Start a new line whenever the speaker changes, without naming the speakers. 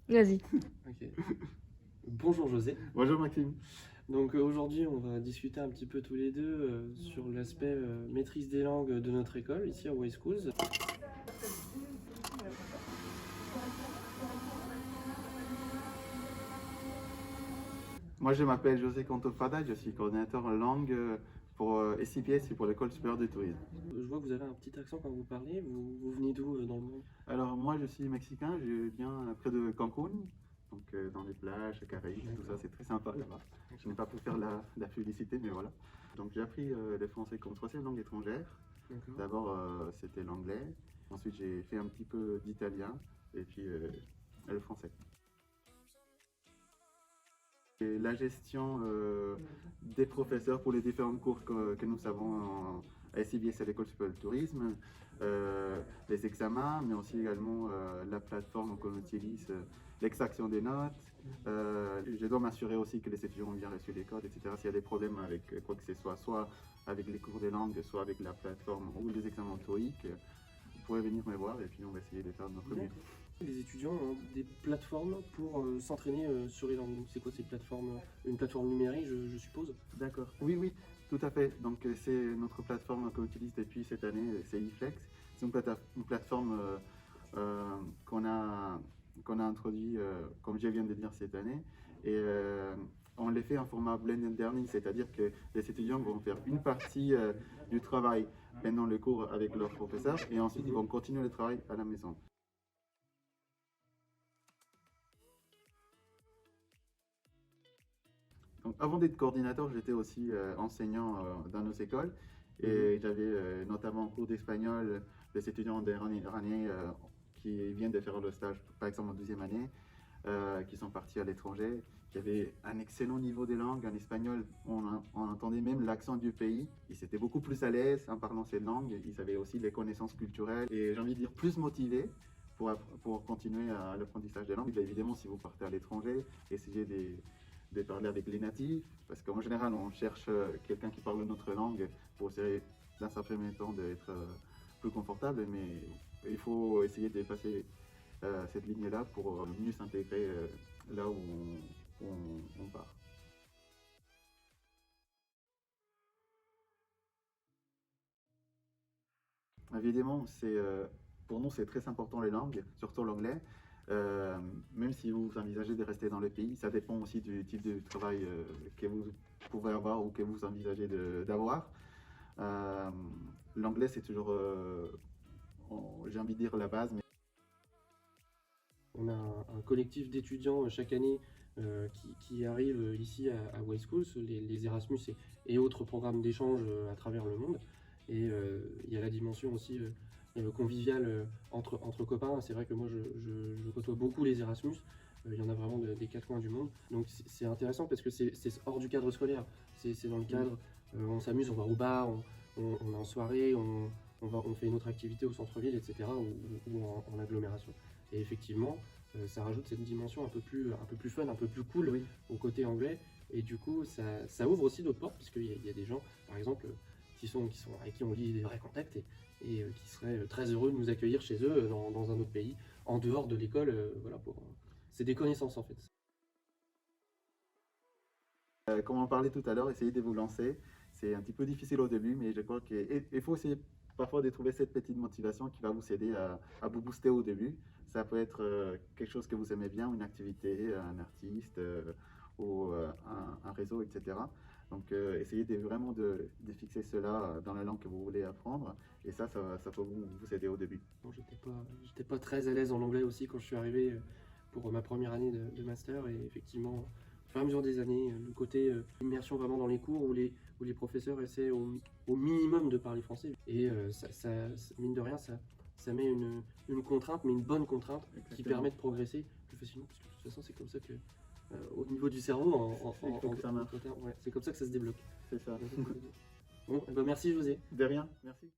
Vas-y.
Ok. Bonjour José.
Bonjour Maxime.
Donc aujourd'hui, on va discuter un petit peu tous les deux sur l'aspect maîtrise des langues de notre école ici à Way Schools.
Moi je m'appelle José Cantofada, je suis coordinateur en langue pour SCPS et pour l'École supérieure de tourisme.
Je vois que vous avez un petit accent quand vous parlez. Vous venez d'où dans le monde?
Alors moi je suis mexicain, je viens près de Cancun, donc dans les plages, Caraïbes, tout ça, c'est très sympa là-bas. Je n'ai pas pu faire la publicité, mais voilà. Donc j'ai appris le français comme troisième langue étrangère.
D'accord.
D'abord c'était l'anglais, ensuite j'ai fait un petit peu d'italien et puis le français. Et la gestion des professeurs pour les différents cours que nous avons à SCBS à l'École supérieure de tourisme, les examens, mais aussi également la plateforme qu'on utilise, l'extraction des notes. Je dois m'assurer aussi que les étudiants ont bien reçu les codes, etc. S'il y a des problèmes avec quoi que ce soit avec les cours de langue, soit avec la plateforme ou les examens TOEIC, vous pouvez venir me voir et puis on va essayer de faire de notre mieux.
Les étudiants ont des plateformes pour s'entraîner sur les langues. Donc c'est quoi ces plateformes? Une plateforme numérique, je suppose?
D'accord. Oui, oui, tout à fait. Donc c'est notre plateforme qu'on utilise depuis cette année, c'est eFlex. C'est une plateforme qu'on a introduit, comme je viens de dire, cette année. Et on les fait en format blended learning, c'est-à-dire que les étudiants vont faire une partie du travail pendant le cours avec leur professeur et ensuite ils vont continuer le travail à la maison. Donc, avant d'être coordinateur, j'étais aussi enseignant dans nos écoles et j'avais notamment en cours d'espagnol des étudiants en dernière année qui viennent de faire le stage, par exemple en deuxième année, qui sont partis à l'étranger, qui avaient un excellent niveau des langues. En espagnol, on entendait même l'accent du pays. Ils étaient beaucoup plus à l'aise en parlant ces langues. Ils avaient aussi les connaissances culturelles et j'ai envie de dire plus motivés pour continuer à l'apprentissage des langues. Et évidemment, si vous partez à l'étranger, essayez de parler avec les natifs, parce qu'en général, on cherche quelqu'un qui parle notre langue pour essayer, dans un premier temps, d'être plus confortable, mais il faut essayer de passer cette ligne-là pour mieux s'intégrer là où on part. Évidemment, pour nous, c'est très important les langues, surtout l'anglais. Même si vous envisagez de rester dans le pays, ça dépend aussi du type de travail que vous pouvez avoir ou que vous envisagez d'avoir. L'anglais, c'est toujours, j'ai envie de dire, la base.
On a un collectif d'étudiants chaque année qui arrivent ici à Way Schools, les Erasmus et autres programmes d'échange à travers le monde. Et il y a la dimension aussi conviviale entre copains. C'est vrai que moi, je côtoie beaucoup les Erasmus. Il y en a vraiment des quatre coins du monde. Donc c'est intéressant parce que c'est hors du cadre scolaire. C'est dans le cadre, on s'amuse, on va au bar, on est en soirée, on fait une autre activité au centre-ville, etc. ou en agglomération. Et effectivement, ça rajoute cette dimension un peu plus fun, un peu plus cool
Oui.
au côté anglais. Et du coup, ça ouvre aussi d'autres portes, puisqu'il y a des gens, par exemple, avec qui on lit des vrais contacts et qui seraient très heureux de nous accueillir chez eux dans un autre pays, en dehors de l'école. Voilà, c'est des connaissances en fait.
Comme on parlait tout à l'heure, essayez de vous lancer. C'est un petit peu difficile au début, mais je crois qu'il faut essayer parfois de trouver cette petite motivation qui va vous aider à vous booster au début. Ça peut être quelque chose que vous aimez bien, une activité, un artiste ou un réseau, etc. Donc essayez vraiment de fixer cela dans la langue que vous voulez apprendre et ça peut vous aider au début.
Bon, j'étais pas très à l'aise en anglais aussi quand je suis arrivé pour ma première année de master et effectivement, au fur et à mesure des années, le côté immersion vraiment dans les cours où les professeurs essaient au minimum de parler français et mine de rien, ça met une contrainte, mais une bonne contrainte
Exactement.
Qui permet de progresser plus facilement parce que de toute façon, c'est comme ça que au niveau du cerveau,
ça marche.
ouais, c'est comme ça que ça se débloque.
C'est ça.
Bon, eh ben merci José.
De rien, merci.